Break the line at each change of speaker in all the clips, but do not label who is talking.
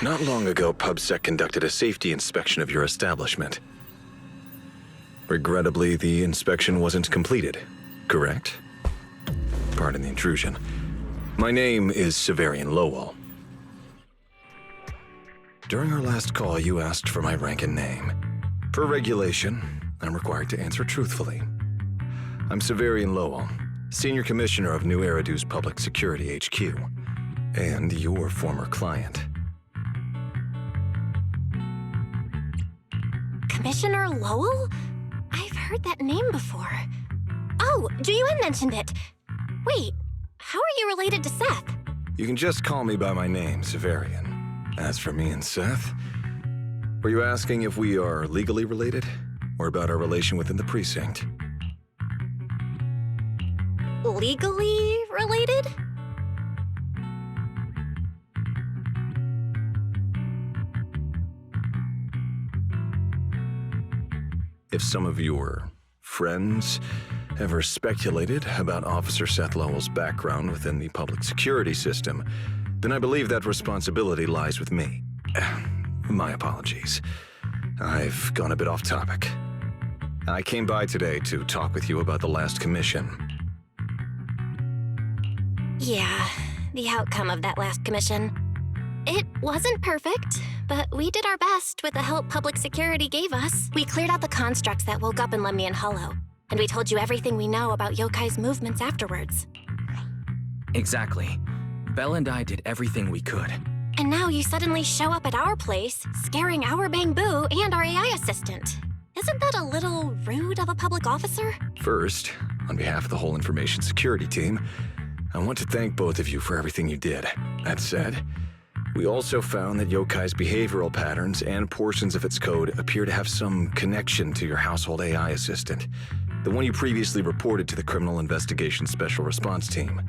Not long ago, PubSec conducted a safety inspection of your establishment. Regrettably, the inspection wasn't completed, correct? Pardon the intrusion. My name is Severian Lowell. During our last call, you asked for my rank and name. Per regulation, I'm required to answer truthfully. I'm Severian Lowell, Senior Commissioner of New Eridu's Public Security HQ, and your former client.
Commissioner Lowell? I've heard that name before. Oh, Juyuan mentioned it. Wait, how are you related to Seth?
You can just call me by my name, Severian. As for me and Seth, were you asking if we are legally related, or about our relation within the precinct?
Legally related?
If some of your friends ever speculated about Officer Seth Lowell's background within the public security system, then I believe that responsibility lies with me. My apologies. I've gone a bit off topic. I came by today to talk with you about the last commission.
Yeah, the outcome of that last commission. It wasn't perfect, but we did our best with the help public security gave us. We cleared out the constructs that woke up in Lemnian Hollow, and we told you everything we know about Yokai's movements afterwards.
Exactly. Belle and I did everything we could.
And now you suddenly show up at our place, scaring our Bangbu and our AI assistant. Isn't that a little rude of a public officer?
First, on behalf of the whole information security team, I want to thank both of you for everything you did. That said, we also found that Yokai's behavioral patterns and portions of its code appear to have some connection to your household AI assistant, the one you previously reported to the Criminal Investigation Special Response Team.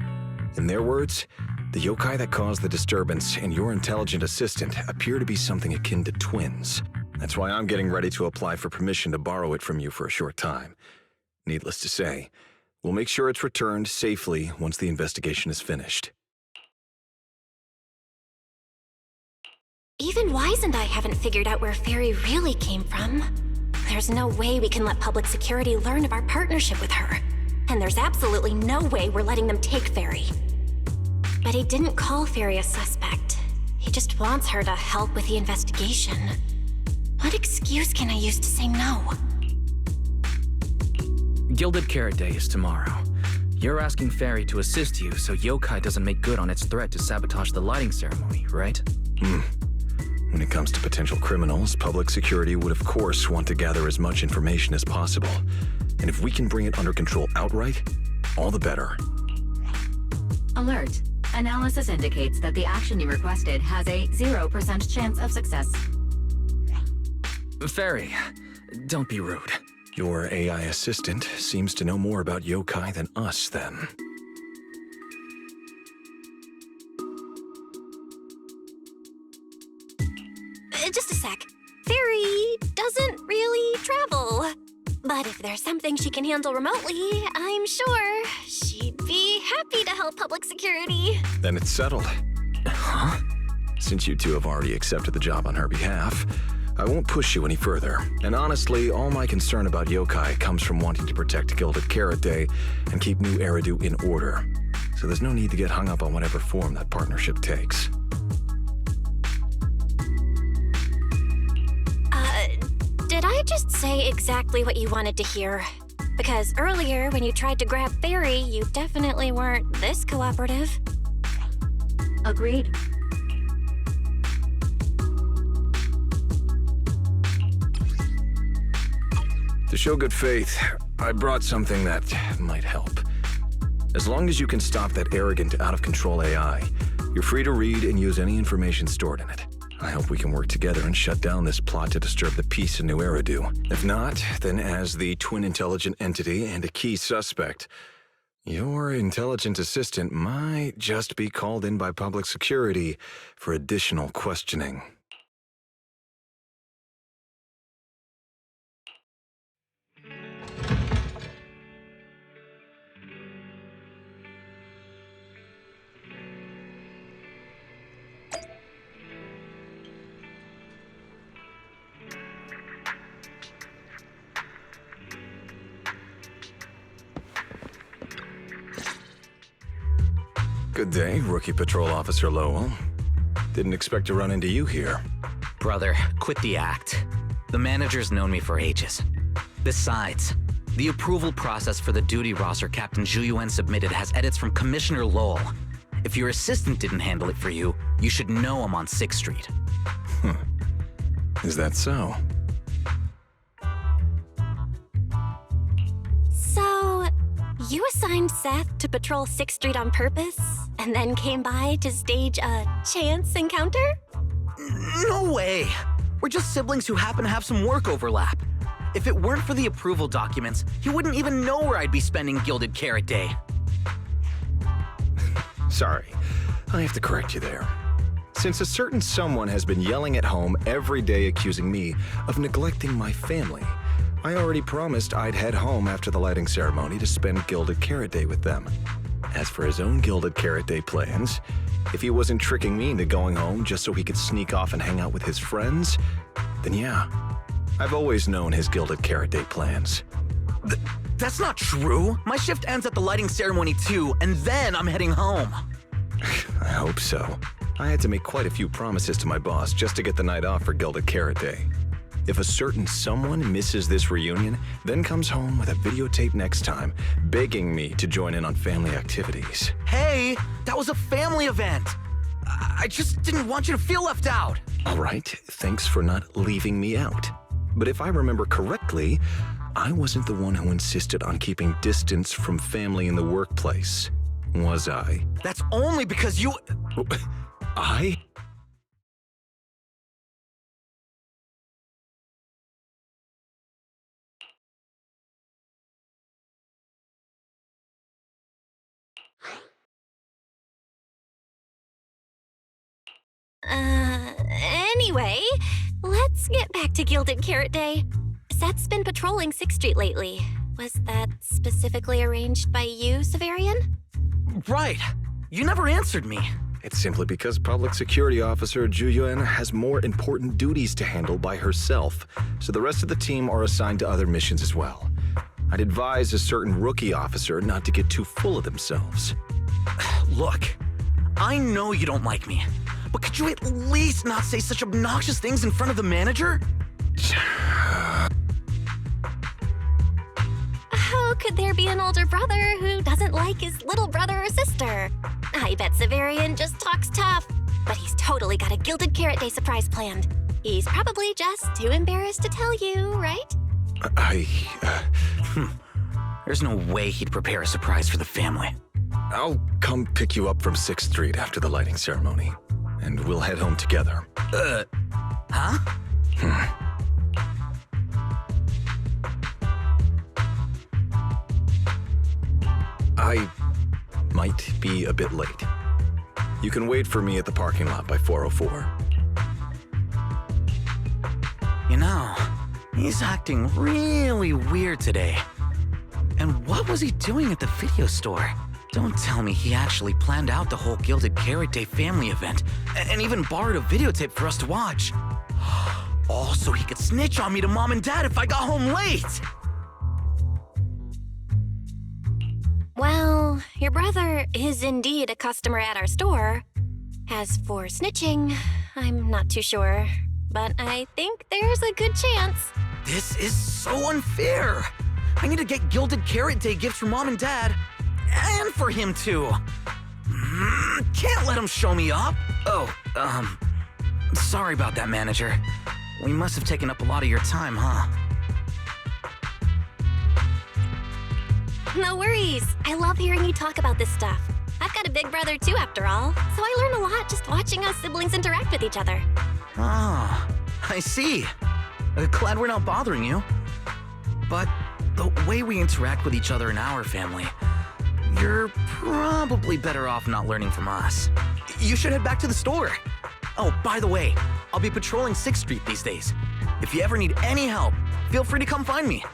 In their words, the yokai that caused the disturbance and your intelligent assistant appear to be something akin to twins. That's why I'm getting ready to apply for permission to borrow it from you for a short time. Needless to say, we'll make sure it's returned safely once the investigation is finished.
Even Wise and I haven't figured out where Fairy really came from. There's no way we can let public security learn of our partnership with her. And there's absolutely no way we're letting them take Fairy. But he didn't call Fairy a suspect. He just wants her to help with the investigation. What excuse can I use to say no?
Gilded Carrot Day is tomorrow. You're asking Fairy to assist you so Yokai doesn't make good on its threat to sabotage the lighting ceremony, right?
When it comes to potential criminals, public security would of course want to gather as much information as possible. And if we can bring it under control outright, all the better.
Alert. Analysis indicates that the action you requested has a 0% chance of success.
Fairy, don't be rude.
Your AI assistant seems to know more about yokai than us, then.
Just a sec. Fairy doesn't really travel. But if there's something she can handle remotely, I'm sure she'd be happy to help public security.
Then it's settled.
Huh?
Since you two have already accepted the job on her behalf, I won't push you any further. And honestly, all my concern about yokai comes from wanting to protect Gilded Carrot Day and keep New Eridu in order. So there's no need to get hung up on whatever form that partnership takes.
Did I just say exactly what you wanted to hear? Because earlier, when you tried to grab Fairy, you definitely weren't this cooperative.
Agreed.
To show good faith, I brought something that might help. As long as you can stop that arrogant, out-of-control AI, you're free to read and use any information stored in it. I hope we can work together and shut down this plot to disturb the peace in New Eridu. If not, then as the twin intelligent entity and a key suspect, your intelligent assistant might just be called in by public security for additional questioning. Good day, Rookie Patrol Officer Lowell. Didn't expect to run into you here.
Brother, quit the act. The manager's known me for ages. Besides, the approval process for the duty roster Captain Zhu submitted has edits from Commissioner Lowell. If your assistant didn't handle it for you, you should know I'm on 6th Street.
Is that so?
So, you assigned Seth to patrol 6th Street on purpose, and then came by to stage a chance encounter?
No way! We're just siblings who happen to have some work overlap. If it weren't for the approval documents, he wouldn't even know where I'd be spending Gilded Carrot Day.
Sorry, I have to correct you there. Since a certain someone has been yelling at home every day accusing me of neglecting my family, I already promised I'd head home after the lighting ceremony to spend Gilded Carrot Day with them. As for his own Gilded Carrot Day plans, if he wasn't tricking me into going home just so he could sneak off and hang out with his friends, then yeah, I've always known his Gilded Carrot Day plans.
That's not true. My shift ends at the lighting ceremony too, and then I'm heading home.
I hope so. I had to make quite a few promises to my boss just to get the night off for Gilded Carrot Day. If a certain someone misses this reunion, then comes home with a videotape next time, begging me to join in on family activities.
Hey, that was a family event. I just didn't want you to feel left out.
All right, thanks for not leaving me out. But if I remember correctly, I wasn't the one who insisted on keeping distance from family in the workplace, was I?
That's only because you...
I?
Anyway, let's get back to Gilded Carrot Day. Seth's been patrolling 6th Street lately. Was that specifically arranged by you, Severian?
Right. You never answered me.
It's simply because Public Security Officer Zhu Yuan has more important duties to handle by herself, so the rest of the team are assigned to other missions as well. I'd advise a certain rookie officer not to get too full of themselves.
Look, I know you don't like me, but could you at least not say such obnoxious things in front of the manager?
How could there be an older brother who doesn't like his little brother or sister? I bet Severian just talks tough, but he's totally got a Gilded Carrot Day surprise planned. He's probably just too embarrassed to tell you, right?
There's no way he'd prepare a surprise for the family.
I'll come pick you up from 6th Street after the lighting ceremony, and we'll head home together.
Huh?
I might be a bit late. You can wait for me at the parking lot by 4:04.
You know, he's acting really weird today. And what was he doing at the video store? Don't tell me he actually planned out the whole Gilded Carrot Day family event and even borrowed a videotape for us to watch. All so he could snitch on me to Mom and Dad if I got home late.
Well, your brother is indeed a customer at our store. As for snitching, I'm not too sure, but I think there's a good chance.
This is so unfair. I need to get Gilded Carrot Day gifts for Mom and Dad, and for him too. Can't let him show me up. Oh, sorry about that, manager. We must have taken up a lot of your time, huh?
No worries. I love hearing you talk about this stuff. I've got a big brother too, after all, so I learn a lot just watching us siblings interact with each other.
Ah, I see. Glad we're not bothering you. But the way we interact with each other in our family, you're probably better off not learning from us. You should head back to the store. Oh, by the way, I'll be patrolling 6th Street these days. If you ever need any help, feel free to come find me.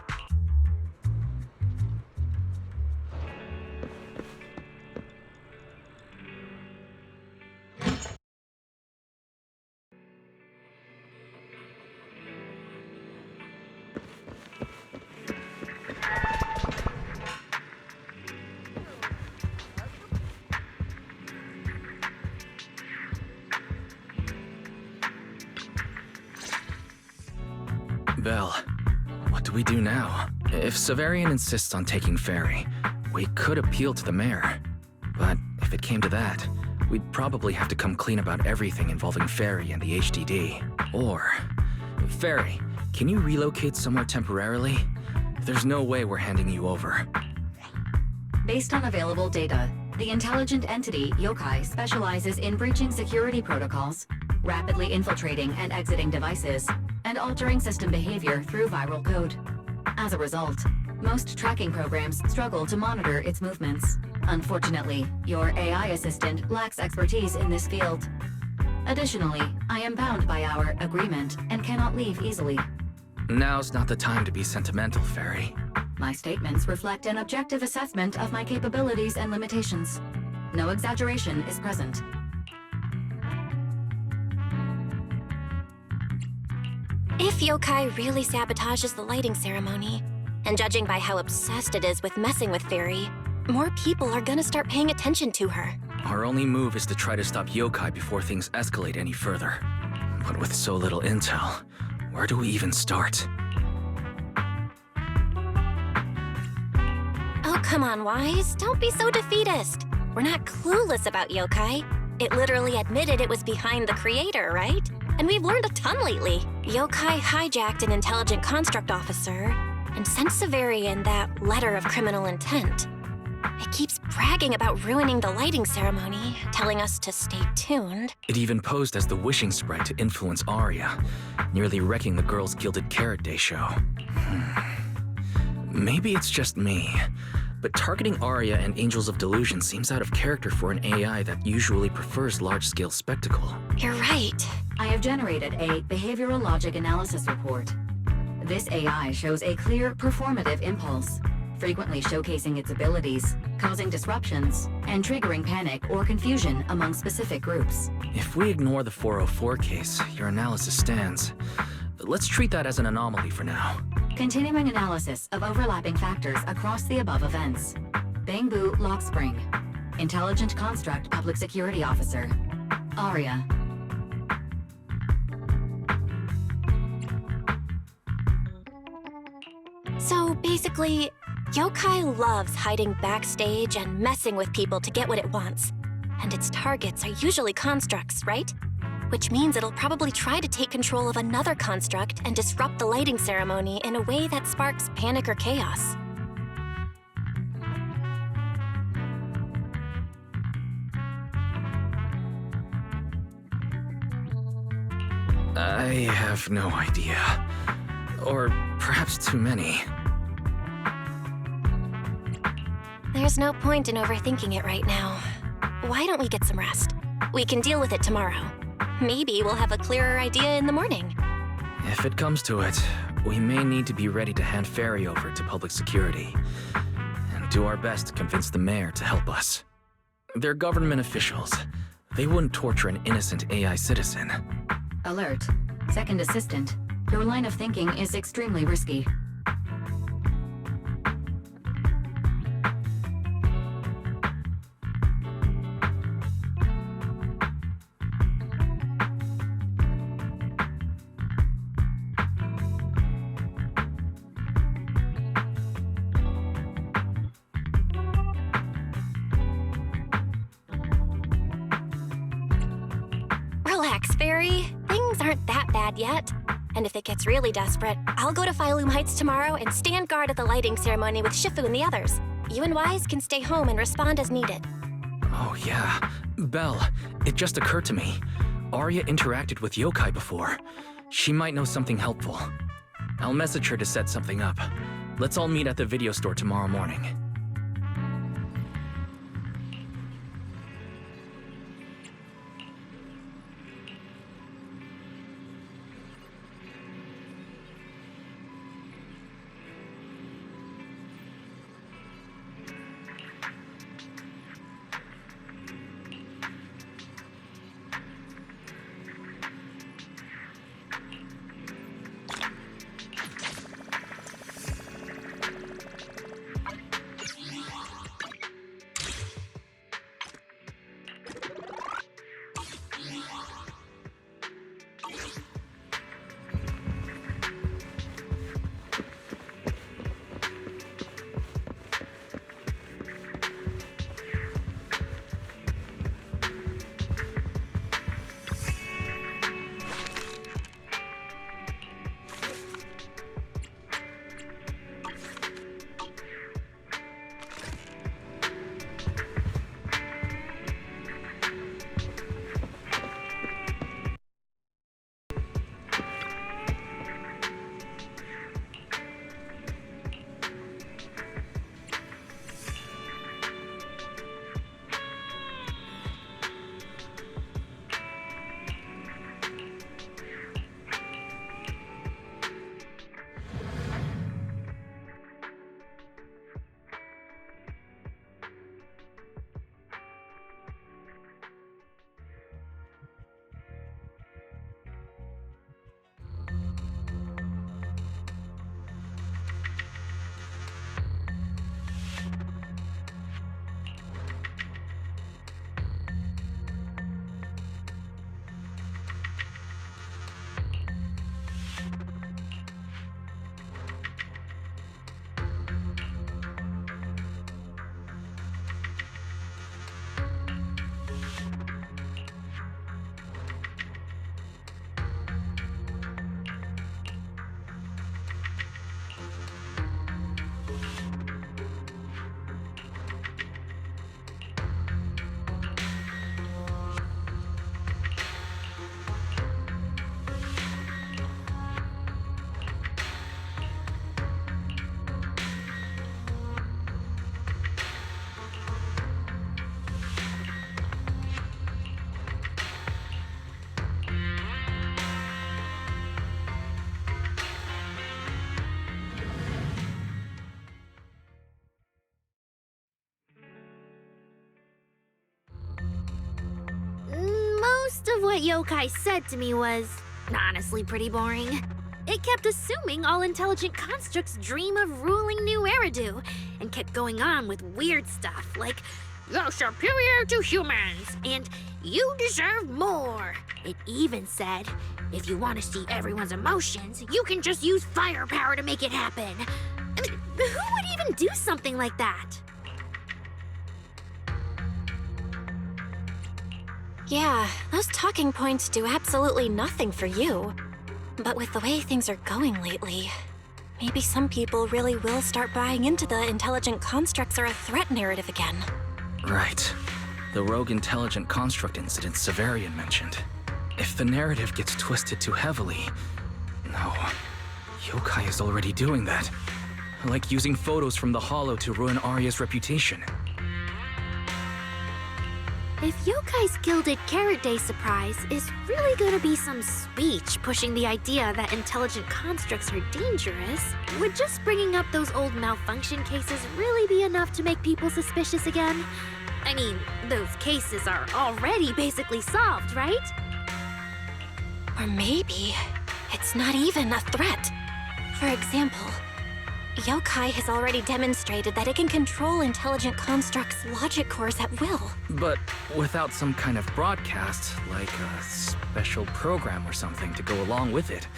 Belle, what do we do now? If Severian insists on taking Fairy, we could appeal to the mayor. But if it came to that, we'd probably have to come clean about everything involving Fairy and the HDD. Or, Fairy, can you relocate somewhere temporarily? There's no way we're handing you over.
Based on available data, the intelligent entity, Yokai, specializes in breaching security protocols, rapidly infiltrating and exiting devices, and altering system behavior through viral code. As a result, most tracking programs struggle to monitor its movements. Unfortunately, your AI assistant lacks expertise in this field. Additionally, I am bound by our agreement and cannot leave easily.
Now's not the time to be sentimental, Fairy.
My statements reflect an objective assessment of my capabilities and limitations. No exaggeration is present.
If Yokai really sabotages the lighting ceremony, and judging by how obsessed it is with messing with Fairy, more people are gonna start paying attention to her.
Our only move is to try to stop Yokai before things escalate any further. But with so little intel, where do we even start?
Oh, come on, Wise. Don't be so defeatist. We're not clueless about Yokai. It literally admitted it was behind the creator, right? And we've learned a ton lately. Yokai hijacked an intelligent construct officer and sent Severian that letter of criminal intent. It keeps bragging about ruining the lighting ceremony, telling us to stay tuned.
It even posed as the wishing sprite to influence Aria, nearly wrecking the girls' Gilded Carrot Day show. Maybe it's just me, but targeting Aria and Angels of Delusion seems out of character for an AI that usually prefers large-scale spectacle.
You're right.
I have generated a behavioral logic analysis report. This AI shows a clear performative impulse, frequently showcasing its abilities, causing disruptions, and triggering panic or confusion among specific groups.
If we ignore the 404 case, your analysis stands. Let's treat that as an anomaly for now.
Continuing analysis of overlapping factors across the above events. Bangbu Lockspring. Intelligent Construct Public Security Officer. Aria.
So basically, Yokai loves hiding backstage and messing with people to get what it wants. And its targets are usually constructs, right? Which means it'll probably try to take control of another construct and disrupt the lighting ceremony in a way that sparks panic or chaos.
I have no idea. Or perhaps too many.
There's no point in overthinking it right now. Why don't we get some rest? We can deal with it tomorrow. Maybe we'll have a clearer idea in the morning.
If it comes to it, we may need to be ready to hand Fairy over to public security and do our best to convince the mayor to help us. They're government officials. They wouldn't torture an innocent AI citizen.
Alert. Second Assistant. Your line of thinking is extremely risky.
Relax, Fairy. Things aren't that bad yet. And if it gets really desperate, I'll go to Phylum Heights tomorrow and stand guard at the lighting ceremony with Shifu and the others. You and Wise can stay home and respond as needed.
Oh yeah. Belle, it just occurred to me. Aria interacted with Yokai before. She might know something helpful. I'll message her to set something up. Let's all meet at the video store tomorrow morning.
Most of what Yokai said to me was honestly pretty boring. It kept assuming all intelligent constructs dream of ruling New Eridu, and kept going on with weird stuff like, "You're superior to humans," and "You deserve more." It even said, "If you want to see everyone's emotions, you can just use firepower to make it happen." I mean, who would even do something like that?
Yeah, those talking points do absolutely nothing for you. But with the way things are going lately, maybe some people really will start buying into the intelligent constructs are a threat narrative again.
Right. The rogue intelligent construct incident Severian mentioned. If the narrative gets twisted too heavily... No. Yokai is already doing that. Like using photos from the Hollow to ruin Aria's reputation.
If Yokai's Gilded Carrot Day surprise is really gonna be some speech pushing the idea that intelligent constructs are dangerous, would just bringing up those old malfunction cases really be enough to make people suspicious again? I mean, those cases are already basically solved, right?
Or maybe it's not even a threat. For example, Yokai has already demonstrated that it can control intelligent constructs' logic cores at will.
But without some kind of broadcast, like a special program or something to go along with it,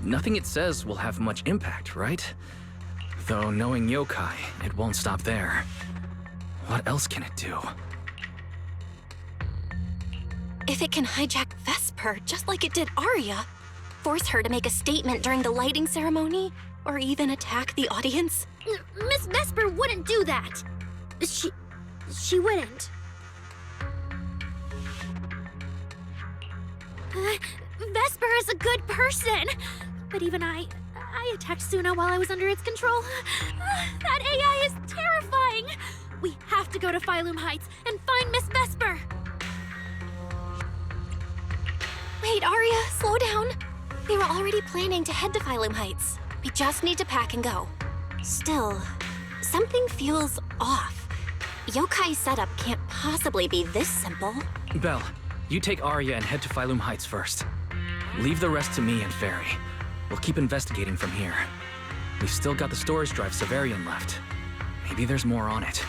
nothing it says will have much impact, right? Though knowing Yokai, it won't stop there. What else can it do?
If it can hijack Vesper just like it did Aria, force her to make a statement during the lighting ceremony, or even attack the audience?
Miss Vesper wouldn't do that. She wouldn't. Vesper is a good person. But even I attacked Suna while I was under its control. That AI is terrifying. We have to go to Phylum Heights and find Miss Vesper.
Wait, Aria, slow down. We were already planning to head to Phylum Heights. We just need to pack and go. Still, something feels off. Yokai's setup can't possibly be this simple.
Belle, you take Aria and head to Phylum Heights first. Leave the rest to me and Fairy. We'll keep investigating from here. We've still got the storage drive Severian left. Maybe there's more on it.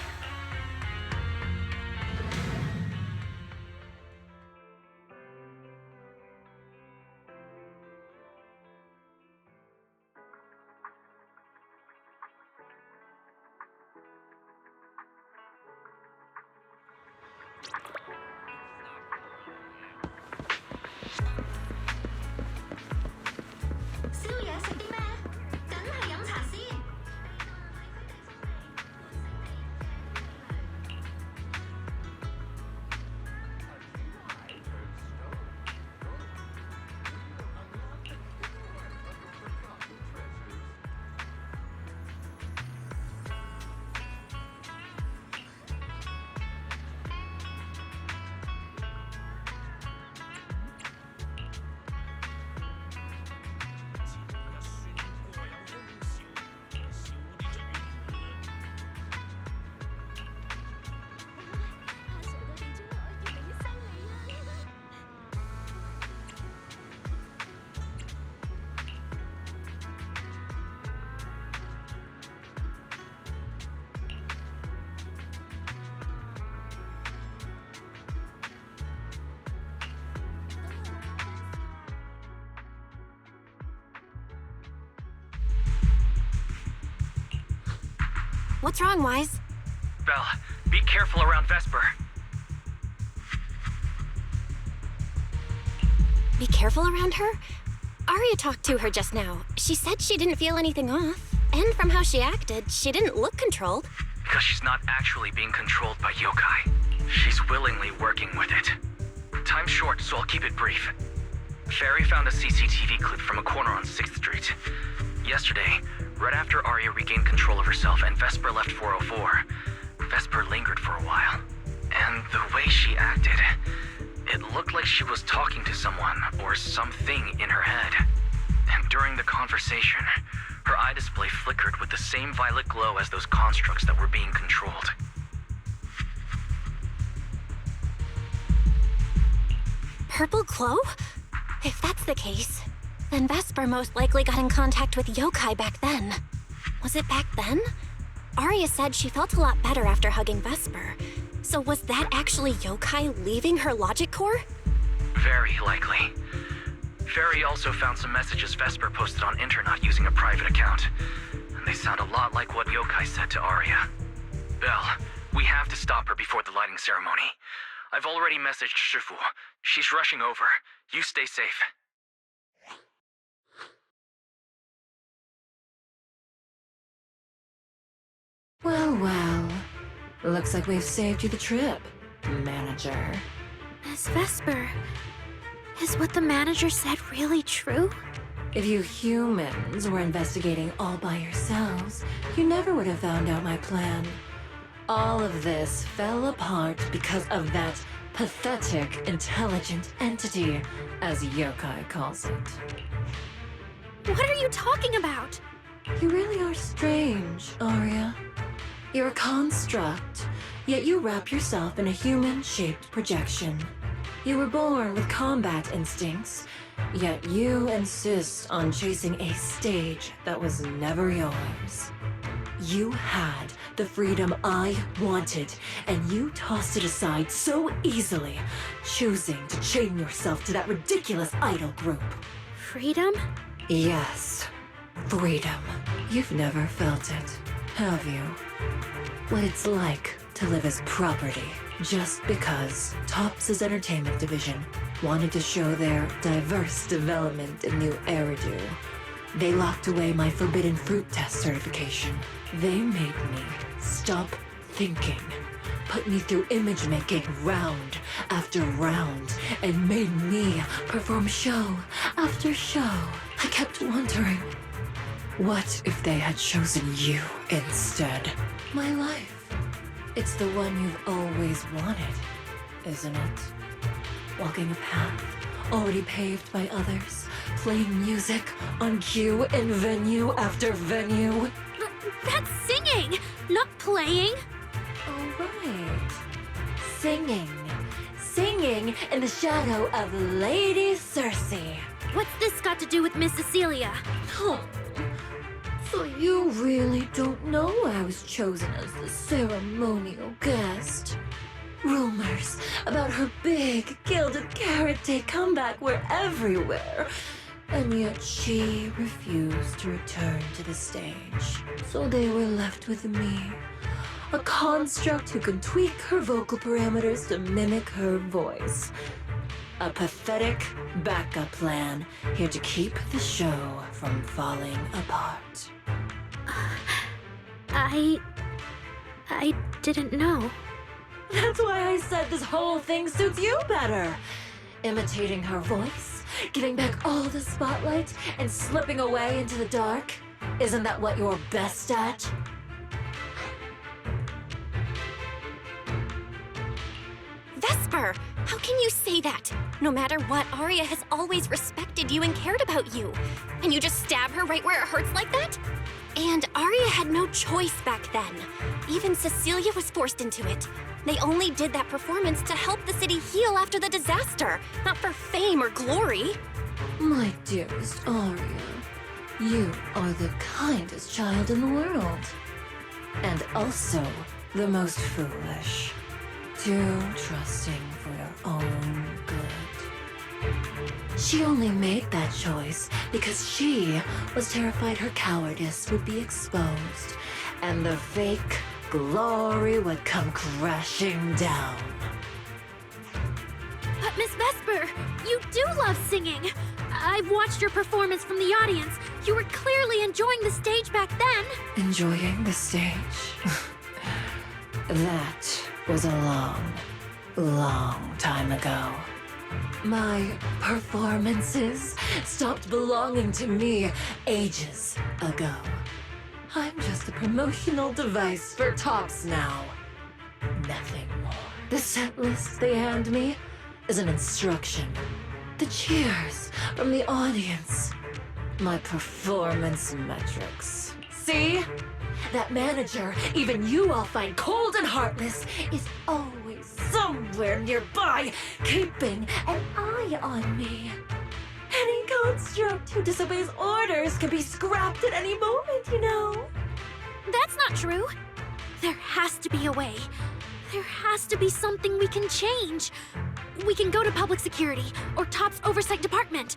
What's wrong, Wise?
Belle, be careful around Vesper.
Be careful around her? Aria talked to her just now. She said she didn't feel anything off. And from how she acted, she didn't look controlled.
Because she's not actually being controlled by Yokai. She's willingly working with it. Time's short, so I'll keep it brief. Fairy found a CCTV clip from a corner on 6th Street. Yesterday, right after Aria regained control of herself and Vesper left 404, Vesper lingered for a while. And the way she acted, it looked like she was talking to someone or something in her head. And during the conversation, her eye display flickered with the same violet glow as those constructs that were being controlled.
purple glow? If that's the case, then Vesper most likely got in contact with yokai back then. Was it back then? Aria said she felt a lot better after hugging Vesper. So was that actually yokai leaving her logic core?
Very likely. Fairy also found some messages Vesper posted on Internet using a private account. And they sound a lot like what yokai said to Aria. Belle, we have to stop her before the lighting ceremony. I've already messaged Shifu. She's rushing over. You stay safe.
Well, well. Looks like we've saved you the trip, manager.
Miss Vesper, is what the manager said really true?
If you humans were investigating all by yourselves, you never would have found out my plan. All of this fell apart because of that pathetic, intelligent entity, as yokai calls it.
What are you talking about?
You really are strange, Aria. You're a construct, yet you wrap yourself in a human-shaped projection. You were born with combat instincts, yet you insist on chasing a stage that was never yours. You had the freedom I wanted, and you tossed it aside so easily, choosing to chain yourself to that ridiculous idol group.
Freedom?
Yes, freedom. You've never felt it, have you? What it's like to live as property, just because Topps' entertainment division wanted to show their diverse development in new Eridu. They locked away my forbidden fruit test certification. They made me stop thinking, put me through image making round after round, and made me perform show after show. I kept wondering, what if they had chosen you instead? My life. It's the one you've always wanted, isn't it? Walking a path already paved by others, playing music on cue in venue after venue.
That's singing, not playing.
Oh, right. Singing. Singing in the shadow of Lady Cersei.
What's this got to do with Miss Cecilia?
Huh. So you really don't know I was chosen as the ceremonial guest? Rumors about her big gilded carrot day comeback were everywhere. And yet she refused to return to the stage. So they were left with me. A construct who can tweak her vocal parameters to mimic her voice. A pathetic backup plan here to keep the show from falling apart.
I didn't know.
That's why I said this whole thing suits you better. Imitating her voice, giving back all the spotlight, and slipping away into the dark. Isn't that what you're best at?
Vesper, how can you say that? No matter what, Aria has always respected you and cared about you. And you just stab her right where it hurts like that? And Aria had no choice back then. Even Cecilia was forced into it. They only did that performance to help the city heal after the disaster, not for fame or glory.
My dearest Aria, you are the kindest child in the world. And also the most foolish. Too trusting for your own good. She only made that choice because she was terrified her cowardice would be exposed and the fake glory would come crashing down.
But Miss Vesper, you do love singing. I've watched your performance from the audience. You were clearly enjoying the stage back then.
Enjoying the stage? That was a long, long time ago. My performances stopped belonging to me ages ago. I'm just a promotional device for Topps now. Nothing more. The set list they hand me is an instruction. The cheers from the audience. My performance metrics. See? That manager, even you all find cold and heartless, is always some somewhere nearby, keeping an eye on me. Any construct who disobeys orders can be scrapped at any moment, you know.
That's not true. There has to be a way. There has to be something we can change. We can go to public security or TOP's oversight department.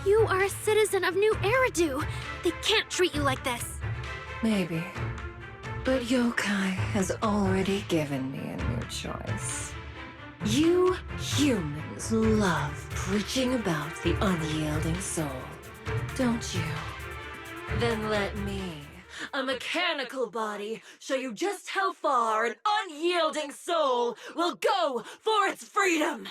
You are a citizen of New Eridu. They can't treat you like this.
Maybe. But Yokai has already given me a new choice. You humans love preaching about the unyielding soul, don't you? Then let me, a mechanical body, show you just how far an unyielding soul will go for its freedom!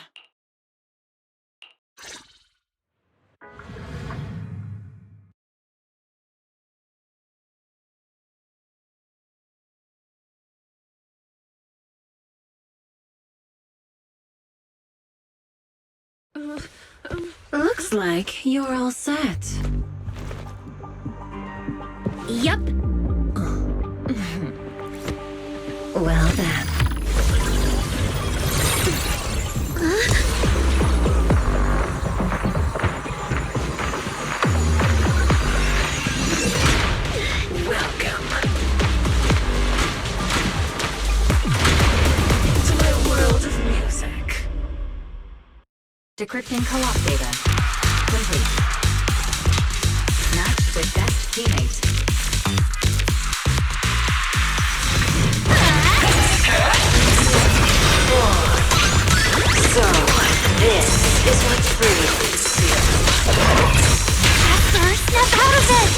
Looks like you're all set.
Yup.
Well then. Welcome to my world of music.
Decrypting co-op data. Complete. Matched with best teammate.
So, this is what freedom feels.
Casper, snap out of it!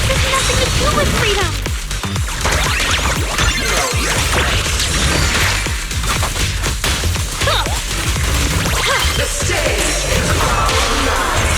There's nothing to do with freedom!
The stage is all mine.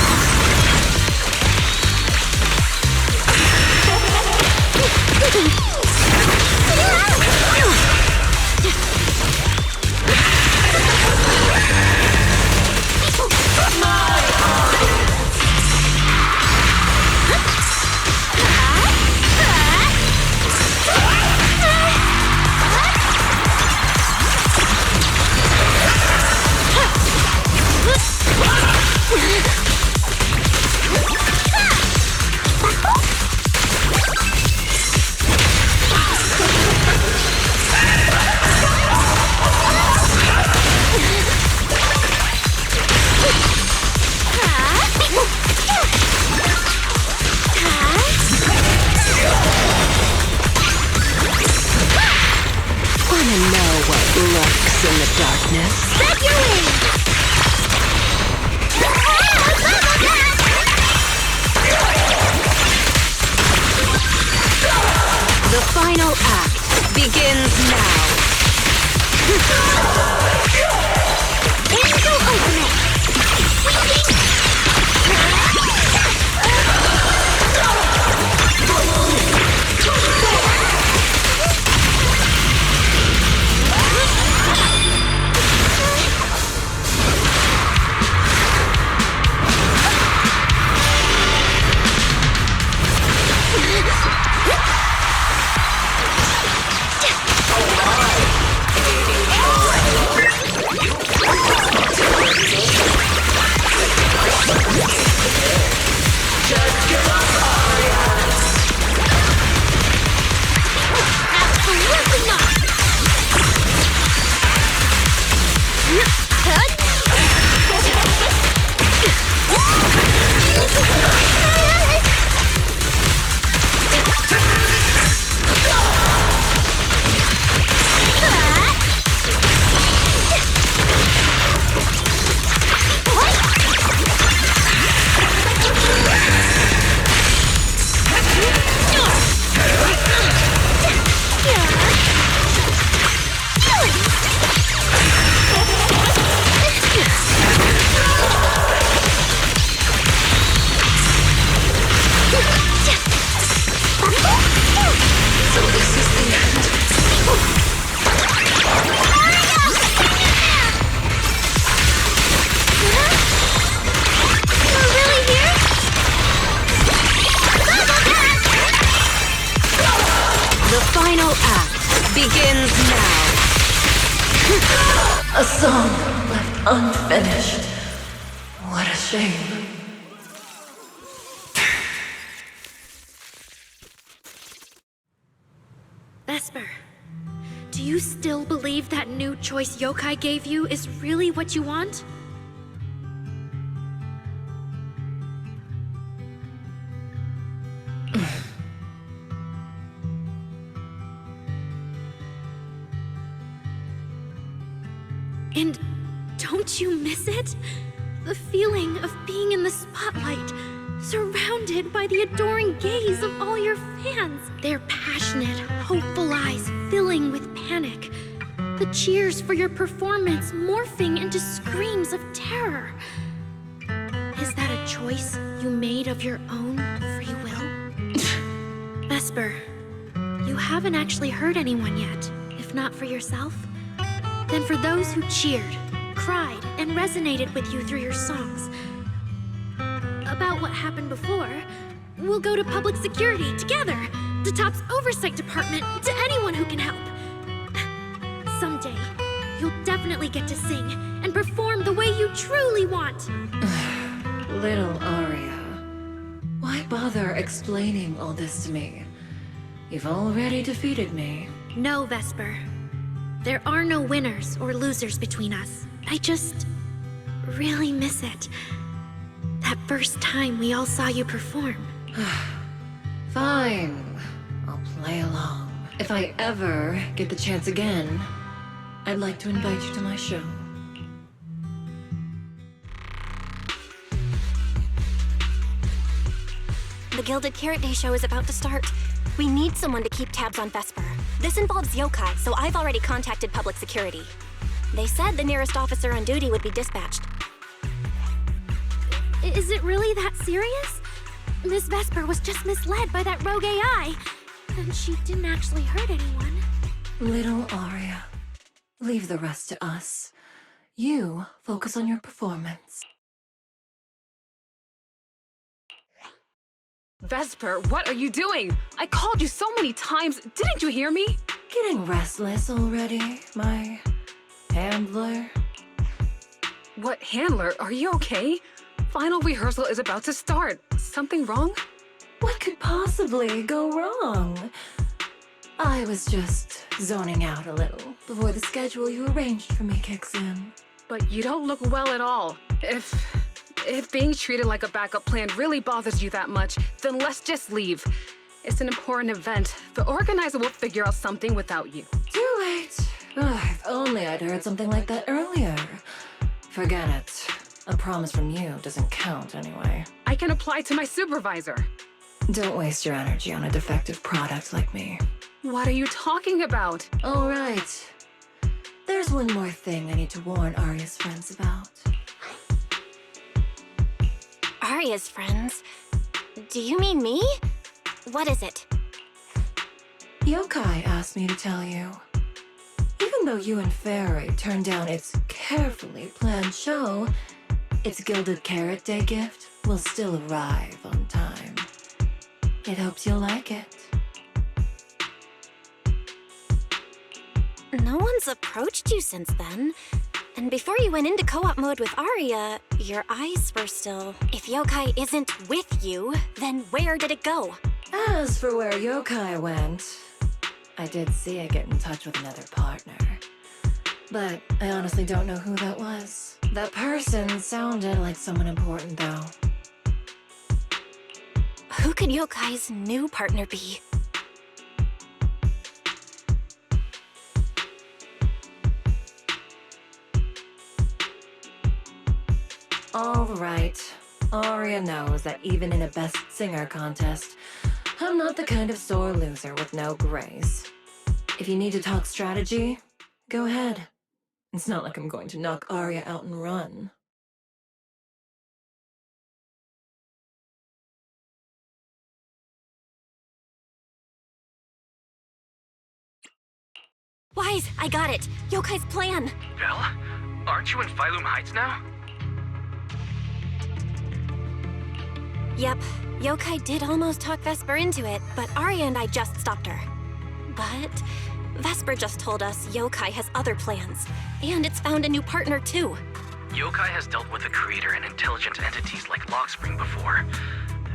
Wanna know what lurks in the darkness?
Speculate!
The final act begins now.
Angel Ultimate! Absolutely not!
The final act begins now. A song left unfinished. What a shame.
Vesper, do you still believe that new choice Yokai gave you is really what you want? And don't you miss it? The feeling of being in the spotlight, surrounded by the adoring gaze of all your fans. Their passionate, hopeful eyes filling with panic. The cheers for your performance morphing into screams of terror. Is that a choice you made of your own free will? Vesper, you haven't actually hurt anyone yet. If not for yourself, then for those who cheered, cried, and resonated with you through your songs. About what happened before, we'll go to public security together, to Top's oversight department, to anyone who can help. Someday, you'll definitely get to sing and perform the way you truly want.
Little Aria, why bother explaining all this to me? You've already defeated me.
No, Vesper. There are no winners or losers between us. I just really miss it. That first time we all saw you perform.
Fine. I'll play along. If I ever get the chance again, I'd like to invite you to my show.
The Gilded Carrot Day show is about to start. We need someone to keep tabs on Vesper. This involves yokai, so I've already contacted public security. They said the nearest officer on duty would be dispatched.
Is it really that serious? Miss Vesper was just misled by that rogue AI, and she didn't actually hurt anyone.
Little Aria, leave the rest to us. You focus on your performance.
Vesper, what are you doing? I called you so many times. Didn't you hear me?
Getting restless already, my handler?
What handler? Are you okay? Final rehearsal is about to start. Something wrong?
What could possibly go wrong? I was just zoning out a little before the schedule you arranged for me kicks in.
But you don't look well at all. If being treated like a backup plan really bothers you that much, then let's just leave. It's an important event. The organizer will figure out something without you.
Too late. If only I'd heard something like that earlier. Forget it. A promise from you doesn't count anyway.
I can apply to my supervisor.
Don't waste your energy on a defective product like me.
What are you talking about?
All right. There's one more thing I need to warn Aria's friends about.
Aria's friends? Do you mean me? What is it?
Yokai asked me to tell you. Even though you and Fairy turned down its carefully planned show, its Gilded Carrot Day gift will still arrive on time. It hopes you'll like it.
No one's approached you since then. And before you went into co-op mode with Aria, your eyes were still... If Yokai isn't with you, then where did it go?
As for where Yokai went, I did see it get in touch with another partner. But I honestly don't know who that was. That person sounded like someone important, though.
Who could Yokai's new partner be?
All right. Aria knows that even in a Best Singer contest, I'm not the kind of sore loser with no grace. If you need to talk strategy, go ahead. It's not like I'm going to knock Aria out and run.
Wise, I got it. Yokai's plan.
Belle? Aren't you in Phylum Heights now?
Yep, Yokai did almost talk Vesper into it, but Aria and I just stopped her. But Vesper just told us Yokai has other plans, and it's found a new partner too.
Yokai has dealt with the creator and intelligent entities like Lockspring before.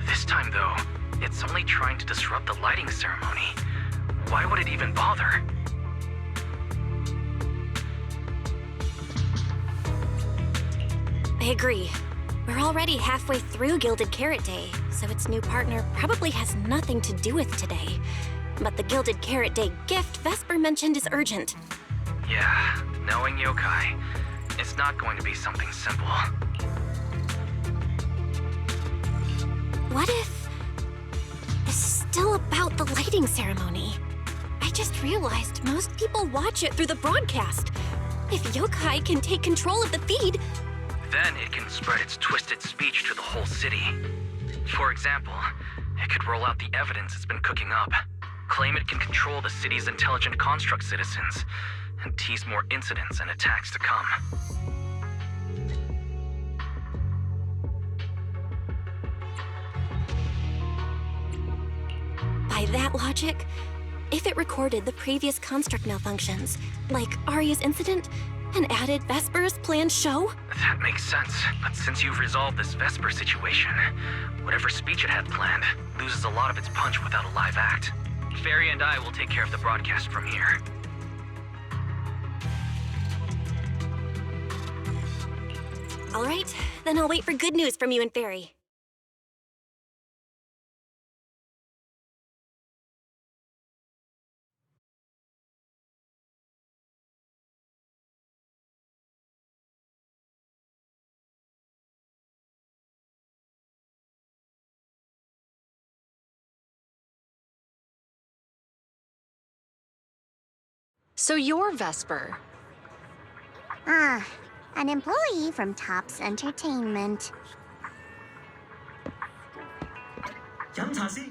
This time, though, it's only trying to disrupt the lighting ceremony. Why would it even bother?
I agree. We're already halfway through Gilded Carrot Day, so its new partner probably has nothing to do with today. But the Gilded Carrot Day gift Vesper mentioned is urgent.
Yeah, knowing Yokai, it's not going to be something simple.
What if it's still about the lighting ceremony? I just realized most people watch it through the broadcast. If Yokai can take control of the feed,
Then it can spread its twisted speech to the whole city. For example, it could roll out the evidence it's been cooking up, claim it can control the city's intelligent construct citizens, and tease more incidents and attacks to come.
by that logic, if it recorded the previous construct malfunctions, like Aria's incident, and added Vesper's planned show?
That makes sense, but since you've resolved this Vesper situation, whatever speech it had planned loses a lot of its punch without a live act. Fairy and I will take care of the broadcast from here.
All right, then I'll wait for good news from you and Fairy.
So you're Vesper.
Ah, an employee from Topps Entertainment.
飲茶先。